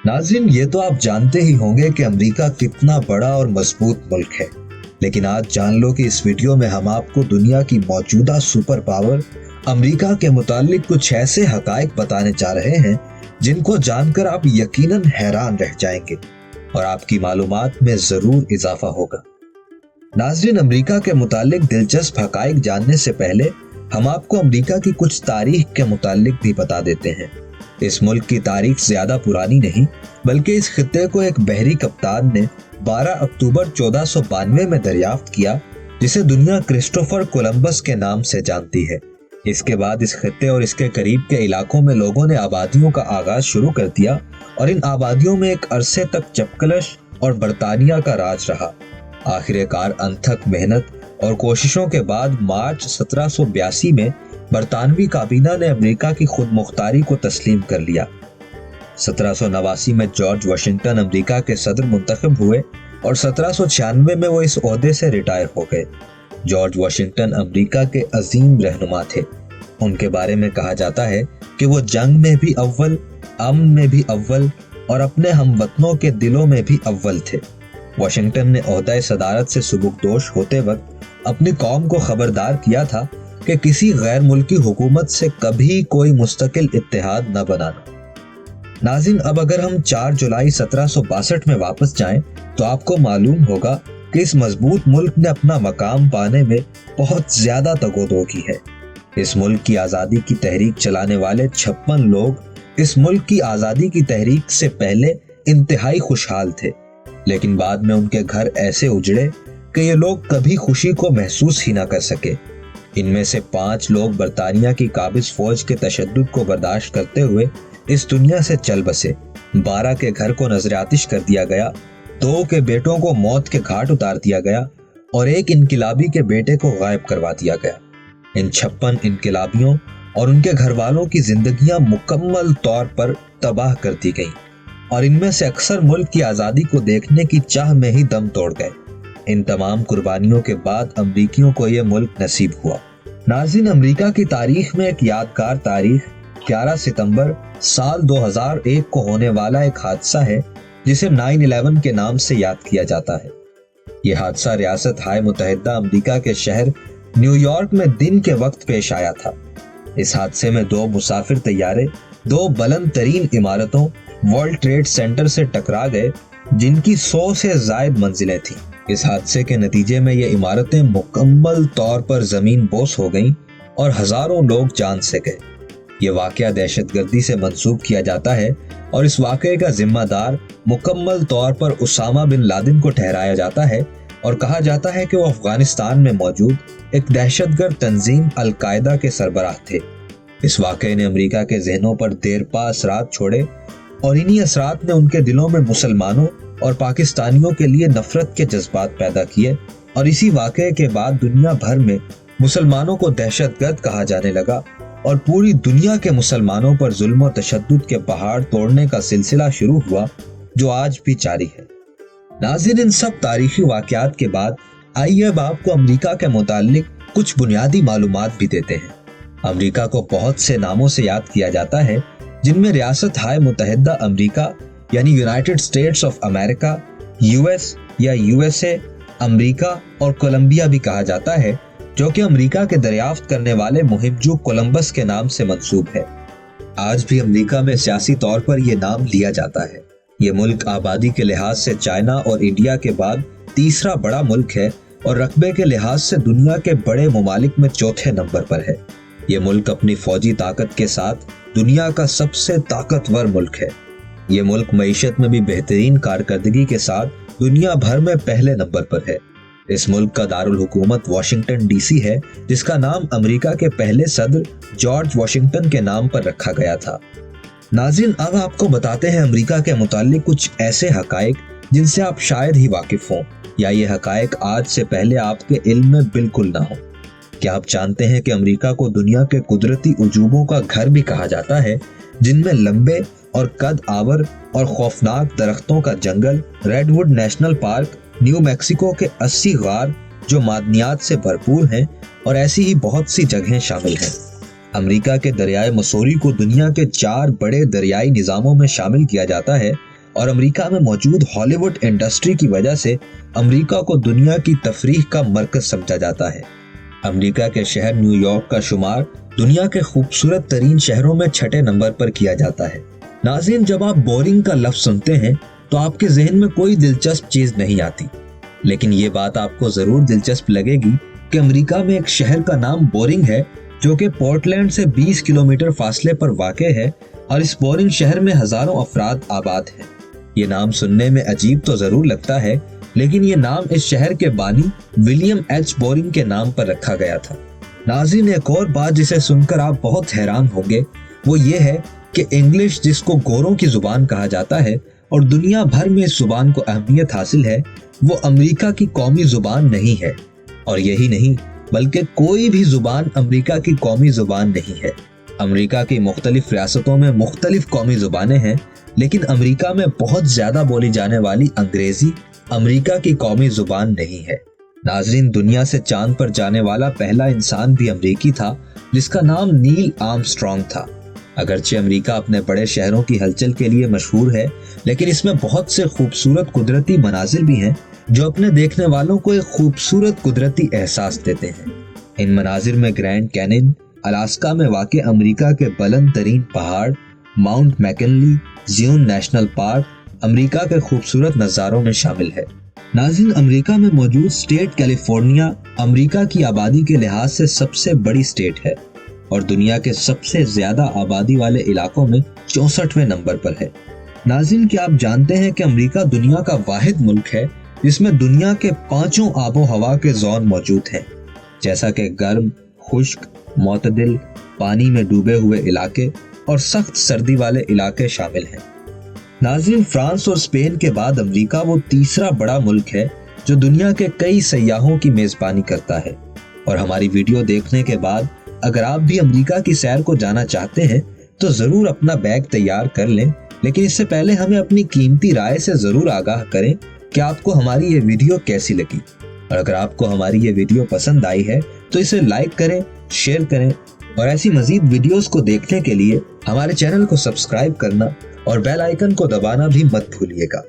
नाज़रीन, ये तो आप जानते ही होंगे कि अमेरिका कितना बड़ा और मजबूत मुल्क है, लेकिन आज जान लो कि इस वीडियो में हम आपको दुनिया की मौजूदा सुपर पावर अमेरिका के मुतालिक कुछ ऐसे हकायक बताने जा रहे हैं जिनको जानकर आप यकीनन हैरान रह जाएंगे और आपकी मालूमात में जरूर इजाफा होगा। नाज़रीन, अमेरिका के मुतालिक दिलचस्प हकायक जानने से पहले हम आपको अमेरिका की कुछ तारीख के मुतालिक भी बता देते हैं। इस मुल्क की तारीख ज्यादा पुरानी नहीं, बल्कि इस खित्ते को एक बहरी कप्तान ने 12 अक्टूबर 1492 में दरियाफ्त किया, जिसे दुनिया क्रिस्टोफर कोलंबस के नाम से जानती है। इसके बाद इस खित्ते और इसके करीब के इलाकों में लोगों ने आबादियों का आगाज शुरू कर दिया और इन आबादियों में एक अरसे तक चपकलश और बरतानिया का राज रहा। आखिरकार अनथक मेहनत और कोशिशों के बाद मार्च 1782 में बरतानवी काबीना ने अमेरिका की खुद मुख्तारी को तस्लीम कर लिया। 1789 में जॉर्ज वाशिंगटन अमेरिका के सदर मुंतखब हुए और 1796 में वो इस ओहदे से रिटायर हो गए। जॉर्ज वाशिंगटन अमेरिका के अजीम रहनुमा थे। उनके बारे में कहा जाता है कि वो जंग में भी अव्वल, अमन में भी अव्वल और अपने हमवतनों के दिलों में भी अव्वल थे। वाशिंगटन ने ओहदा सदारत से सुबुकदोश होते वक्त अपनी कौम को खबरदार किया था कि किसी गैर मुल्की हुकूमत से कभी कोई मुस्तकिल इत्तेहाद न बनाना। नाज़रीन, अब अगर हम 4 जुलाई 1762 में वापस जाएं तो आपको मालूम होगा कि इस मजबूत मुल्क ने अपना मकाम पाने में बहुत ज्यादा तगोदो की है। इस मुल्क की आज़ादी की तहरीक चलाने वाले 56 लोग इस मुल्क की आज़ादी की तहरीक से पहले इंतहाई खुशहाल थे, लेकिन बाद में उनके घर ऐसे उजड़े कि ये लोग कभी खुशी को महसूस ही ना कर सके। इनमें से 5 लोग बरतानिया की काबिज फौज के तशद्दुद को बर्दाश्त करते हुए इस दुनिया से चल बसे। 12 के घर को नजर आतिश कर दिया गया, 2 के बेटों को मौत के घाट उतार दिया गया और एक इनकिलाबी के बेटे को गायब करवा दिया गया। इन 56 इनकिलाबियों और उनके घर वालों की जिंदगियां मुकम्मल तौर पर तबाह कर दी गईं और इनमें से अक्सर मुल्क की आज़ादी को देखने की चाह में ही दम तोड़ गए। इन तमाम कुर्बानियों के बाद अमरीकियों को यह मुल्क नसीब हुआ। नाज़रीन, अमरीका की तारीख में एक यादगार तारीख 11 सितंबर साल 2001 को होने वाला एक हादसा है जिसे 9/11 के नाम से याद किया जाता है। यह हादसा रियासत हाय मुत्तहिदा अमरीका के शहर न्यूयॉर्क में दिन के वक्त पेश आया था। इस हादसे में 2 मुसाफिर तैयारे 2 बुलंद तरीन इमारतों वर्ल्ड ट्रेड सेंटर से टकरा गए, जिनकी 100 से ज्यादा मंजिलें थीं। इस हादसे के नतीजे में ये इमारतें मुकम्मल तौर पर जमीन बोस हो गईं और हजारों लोग जान से गए। ये वाकया दहशतगर्दी से मंसूब किया जाता है और इस वाकये का जिम्मेदार मुकम्मल तौर पर उसामा बिन लादेन को ठहराया जाता है और कहा जाता है कि वो अफगानिस्तान में मौजूद एक दहशतगर्द तंजीम अल-कायदा के सरबराह थे। इस वाकये ने अमेरिका के जहनों पर देरपा असरात छोड़े और इन्हीं असरात ने उनके दिलों में मुसलमानों और पाकिस्तानियों के लिए नफरत के जज्बात पैदा किए और इसी वाकये के बाद दुनिया भर में मुसलमानों को दहशतगर्द कहा जाने लगा और पूरी दुनिया के मुसलमानों पर जुल्म और तशद्दुद के पहाड़ तोड़ने का सिलसिला शुरू हुआ, जो आज भी जारी है। नाज़रीन, इन सब तारीखी वाकयात के बाद आइए अब आपको अमेरिका के मुतालिक कुछ बुनियादी मालूमात भी देते हैं। अमेरिका को बहुत से नामों से याद किया जाता है, जिनमें रियासत हाय मुत्तहिदा अमेरिका यानी United states of America, US या यूएसए, अमेरिका और कोलंबिया भी कहा जाता है, जो कि अमेरिका के दरियाफ्त करने वाले मुहिमजू कोलंबस के नाम से मंसूब है। आज भी अमेरिका में सियासी तौर पर यह नाम लिया जाता है। ये मुल्क आबादी के लिहाज से चाइना और इंडिया के बाद तीसरा बड़ा मुल्क है और रकबे के लिहाज से दुनिया के बड़े मुमालिक में चौथे नंबर पर है। ये मुल्क अपनी फौजी ताकत के साथ दुनिया का सबसे ताकतवर मुल्क है। ये मुल्क मईशत में भी बेहतरीन कारकर्दगी के साथ दुनिया भर में पहले नंबर पर है। इस मुल्क का दारुल हुकूमत वाशिंगटन डीसी है, जिसका नाम अमेरिका के पहले सदर जॉर्ज वाशिंगटन के नाम पर रखा गया था। नाज़रीन, अब आपको बताते हैं अमेरिका के मुताल्लिक कुछ ऐसे हकायक जिनसे आप शायद ही वाकिफ हों या ये हकायक आज से पहले आपके इल्म में बिल्कुल ना हो। क्या आप जानते हैं कि अमेरिका को दुनिया के कुदरती उजूबों का घर भी कहा जाता है, जिनमें लंबे और कद आवर और खौफनाक दरख्तों का जंगल, Redwood National Park, New Mexico के 80 गार जो मादनियात से भरपूर हैं और ऐसी ही बहुत सी जगहें शामिल हैं। अमेरिका के दरियाए मसूरी को दुनिया के 4 बड़े दरियाई निज़ामों में शामिल किया जाता है, और अमेरिका में मौजूद हॉलीवुड इंडस्ट्री की वजह से अमेरिका को दुनिया की तफरीह का मरकज समझा जाता है। अमेरिका के शहर न्यूयॉर्क का शुमार दुनिया के खूबसूरत तरीन शहरों में 6 नंबर पर किया जाता है। नाज़रीन, जब आप बोरिंग का लफ्ज सुनते हैं तो आपके जहन में कोई दिलचस्प चीज नहीं आती, लेकिन ये बात आपको जरूर दिलचस्प लगेगी कि अमेरिका में एक शहर का नाम बोरिंग है जो कि पोर्टलैंड से 20 किलोमीटर फासले पर वाक़ है और इस बोरिंग शहर में हजारों अफराद आबाद हैं। ये नाम सुनने में अजीब तो जरूर लगता है, लेकिन ये नाम इस शहर के बानी विलियम एच बोरिंग के नाम पर रखा गया था। नाज़रीन, एक और बात जिसे सुनकर आप बहुत हैरान होंगे वो ये है कि इंग्लिश, जिसको गोरों की जुबान कहा जाता है और दुनिया भर में इस जुबान को अहमियत हासिल है, वो अमेरिका की कौमी जुबान नहीं है। और यही नहीं बल्कि कोई भी जुबान अमेरिका की कौमी जुबान नहीं है। अमेरिका की मुख्तलिफ रियासतों में मुख्तलिफ कौमी जुबानें हैं, लेकिन अमेरिका में बहुत ज्यादा बोली जाने वाली अंग्रेजी अमेरिका की कौमी जुबान नहीं है। नाज़रीन, दुनिया से चांद पर जाने वाला पहला इंसान भी अमेरिकी था जिसका नाम नील आर्मस्ट्रॉन्ग था। अगरचे अमेरिका अपने बड़े शहरों की हलचल के लिए मशहूर है, लेकिन इसमें बहुत से खूबसूरत कुदरती मनाजिर भी हैं जो अपने देखने वालों को एक खूबसूरत कुदरती एहसास देते हैं। इन मनाजिर में ग्रैंड कैनियन, अलास्का में वाक़ अमेरिका के बुलंद तरीन पहाड़, Mount McKinley, Zion National Park America के खूबसूरत नज़ारों में शामिल है। नाज़रीन, अमेरिका में मौजूद स्टेट कैलिफोर्निया अमेरिका की आबादी के लिहाज से सबसे बड़ी स्टेट है और दुनिया के सबसे ज्यादा आबादी वाले इलाकों में 64वें नंबर पर है। नाज़रीन, क्या आप जानते हैं कि अमेरिका दुनिया का वाहिद मुल्क है जिसमें दुनिया के 5 आबो हवा के जोन मौजूद हैं, जैसा कि गर्म, खुश्क, मोतदिल, पानी में डूबे हुए इलाके और सख्त सर्दी वाले इलाके शामिल हैं। नाज़रीन, फ्रांस और स्पेन के बाद अमेरिका वो तीसरा बड़ा मुल्क है जो दुनिया के कई सयाहों की मेजबानी करता है। और हमारी वीडियो देखने के बाद अगर आप भी अमेरिका की सैर को जाना चाहते हैं तो जरूर अपना बैग तैयार कर लें, लेकिन इससे पहले हमें अपनी कीमती राय से जरूर आगाह करें कि आपको हमारी ये वीडियो कैसी लगी। और अगर आपको हमारी ये वीडियो पसंद आई है तो इसे लाइक करें, शेयर करें और ऐसी मजीद वीडियोस को देखने के लिए हमारे चैनल को सब्सक्राइब करना और बेल आइकन को दबाना भी मत भूलिएगा।